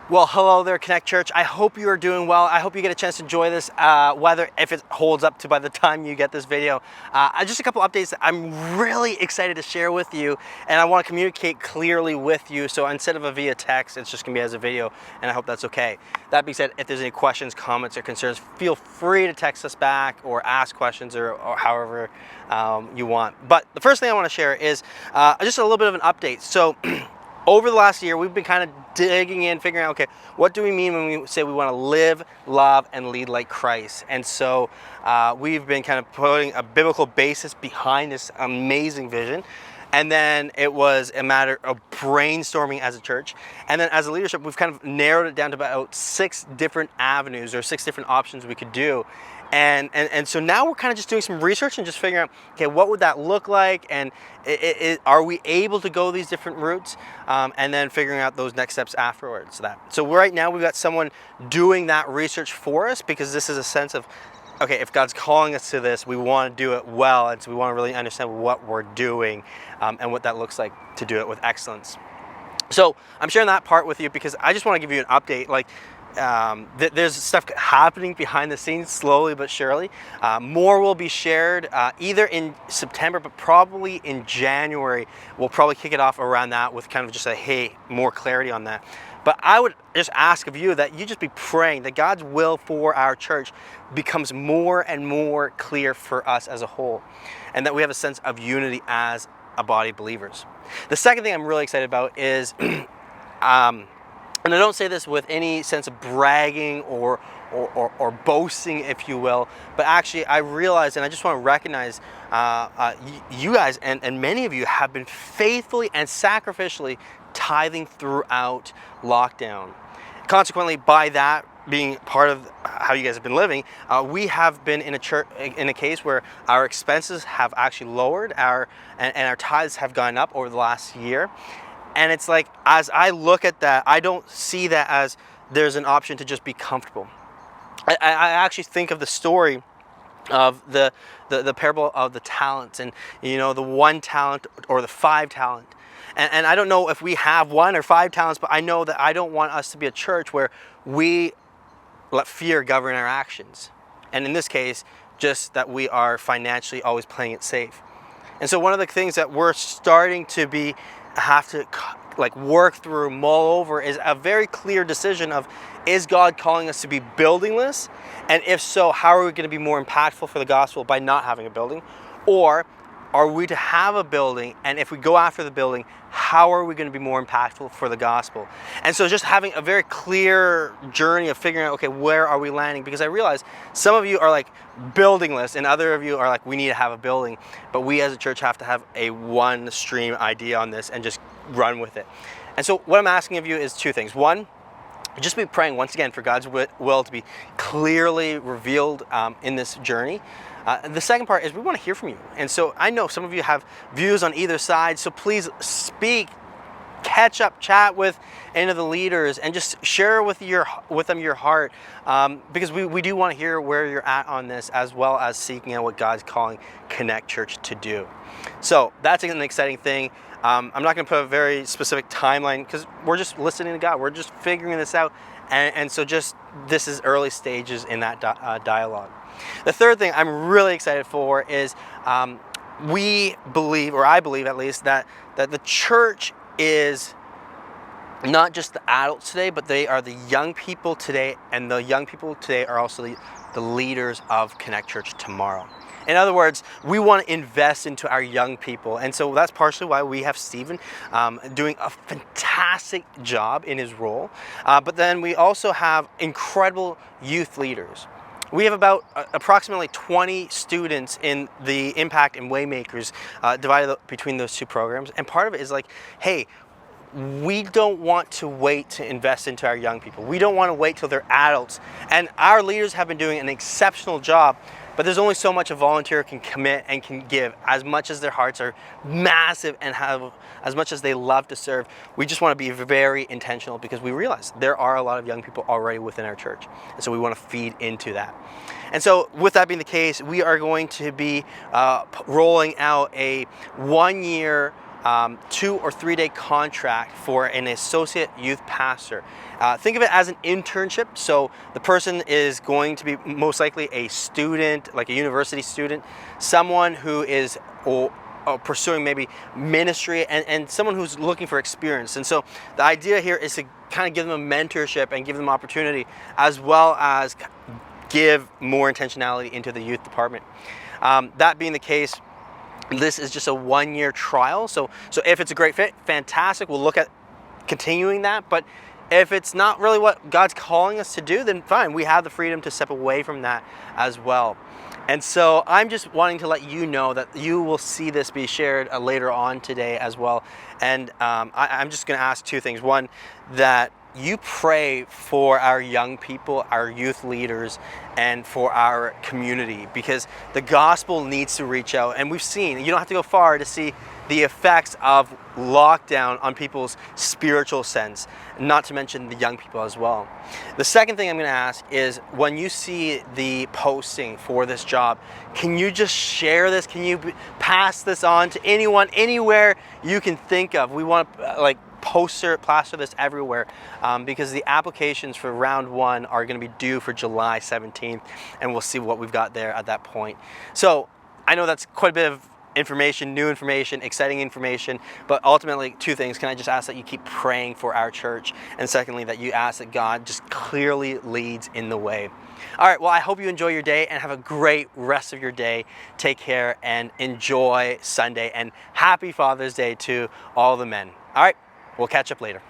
Well, hello there, Connect Church. I hope you are doing well. I hope you get a chance to enjoy this, whether if it holds up to by the time you get this video. Just a couple updates that I'm really excited to share with you, and I want to communicate clearly with you. So instead of a via text, it's just going to be as a video, and I hope that's okay. That being said, if there's any questions, comments, or concerns, feel free to text us back or ask questions or however you want. But the first thing I want to share is just a little bit of an update. So over the last year, we've been kind of digging in, figuring out, okay, what do we mean when we say we want to live, love, and lead like Christ? And so we've been kind of putting a biblical basis behind this amazing vision. And then it was a matter of brainstorming as a church. And then as a leadership, we've kind of narrowed it down to about 6 different avenues or 6 different options we could do. And so now we're kind of just doing some research and just figuring out, okay, what would that look like? And are we able to go these different routes? And then figuring out those next steps afterwards. So right now we've got someone doing that research for us, because this is a sense of, okay, if God's calling us to this, we want to do it well. And so we want to really understand what we're doing and what that looks like to do it with excellence. So I'm sharing that part with you because I just want to give you an update. Like, there's stuff happening behind the scenes slowly but surely. More will be shared either in September, but probably in January. We'll probably kick it off around that with kind of just a, hey, more clarity on that. But I would just ask of you that you just be praying that God's will for our church becomes more and more clear for us as a whole, and that we have a sense of unity as a body of believers. The second thing I'm really excited about is and I don't say this with any sense of bragging or boasting, if you will, but actually I realize, and I just want to recognize you guys and many of you have been faithfully and sacrificially tithing throughout lockdown. Consequently, by that being part of how you guys have been living, we have been in a case where our expenses have actually lowered, and our tithes have gone up over the last year. And it's like, as I look at that, I don't see that as there's an option to just be comfortable. I actually think of the story of the parable of the talents, and the 1 talent or the 5 talent. And I don't know if we have 1 or 5 talents, but I know that I don't want us to be a church where we let fear govern our actions. And in this case, just that we are financially always playing it safe. And so one of the things that we're starting to have to work through, mull over, is a very clear decision of, is God calling us to be buildingless? And if so, how are we going to be more impactful for the gospel by not having a building? Or are we to have a building, and if we go after the building, how are we going to be more impactful for the gospel? And so just having a very clear journey of figuring out, okay, where are we landing? Because I realize some of you are like buildingless, and other of you are like, we need to have a building. But we as a church have to have a one stream idea on this and just run with it. And so what I'm asking of you is 2 things. 1, just be praying once again for God's will to be clearly revealed in this journey. The second part is we want to hear from you. And so I know some of you have views on either side, so please speak, catch up, chat with any of the leaders, and just share with them your heart, because we do want to hear where you're at on this, as well as seeking out what God's calling Connect Church to do. So that's an exciting thing. I'm not going to put a very specific timeline because we're just listening to God. We're just figuring this out. And so just this is early stages in that dialogue. The third thing I'm really excited for is we believe, or I believe at least, that the church is not just the adults today, but they are the young people today, and the young people today are also the leaders of Connect Church tomorrow. In other words, we want to invest into our young people. And so that's partially why we have Stephen doing a fantastic job in his role. But then we also have incredible youth leaders. We have about approximately 20 students in the Impact and Waymakers divided between those 2 programs. And part of it is like, hey, we don't want to wait to invest into our young people. We don't want to wait till they're adults. And our leaders have been doing an exceptional job. But there's only so much a volunteer can commit and can give. As much as their hearts are massive and have as much as they love to serve, we just want to be very intentional, because we realize there are a lot of young people already within our church. And so we want to feed into that. And so with that being the case, we are going to be rolling out a 1-year 2 or 3 day contract for an associate youth pastor. Think of it as an internship. So the person is going to be most likely a student, like a university student, someone who is pursuing maybe ministry, and someone who's looking for experience. And so the idea here is to kind of give them a mentorship and give them opportunity, as well as give more intentionality into the youth department. That being the case, this is just a 1-year trial. So if it's a great fit, fantastic. We'll look at continuing that. But if it's not really what God's calling us to do, then fine. We have the freedom to step away from that as well. And so I'm just wanting to let you know that you will see this be shared later on today as well. And I'm just going to ask 2 things. One, that you pray for our young people, our youth leaders, and for our community, because the gospel needs to reach out. And we've seen, you don't have to go far to see the effects of lockdown on people's spiritual sense, not to mention the young people as well. The second thing I'm going to ask is, when you see the posting for this job, can you just share this? Can you pass this on to anyone, anywhere you can think of? We want to plaster this everywhere, because the applications for round 1 are going to be due for July 17th, and we'll see what we've got there at that point. So I know that's quite a bit of information, new information, exciting information, but ultimately 2 things. Can I just ask that you keep praying for our church? And secondly, that you ask that God just clearly leads in the way. All right, well, I hope you enjoy your day and have a great rest of your day. Take care and enjoy Sunday, and happy Father's Day to all the men. All right, we'll catch up later.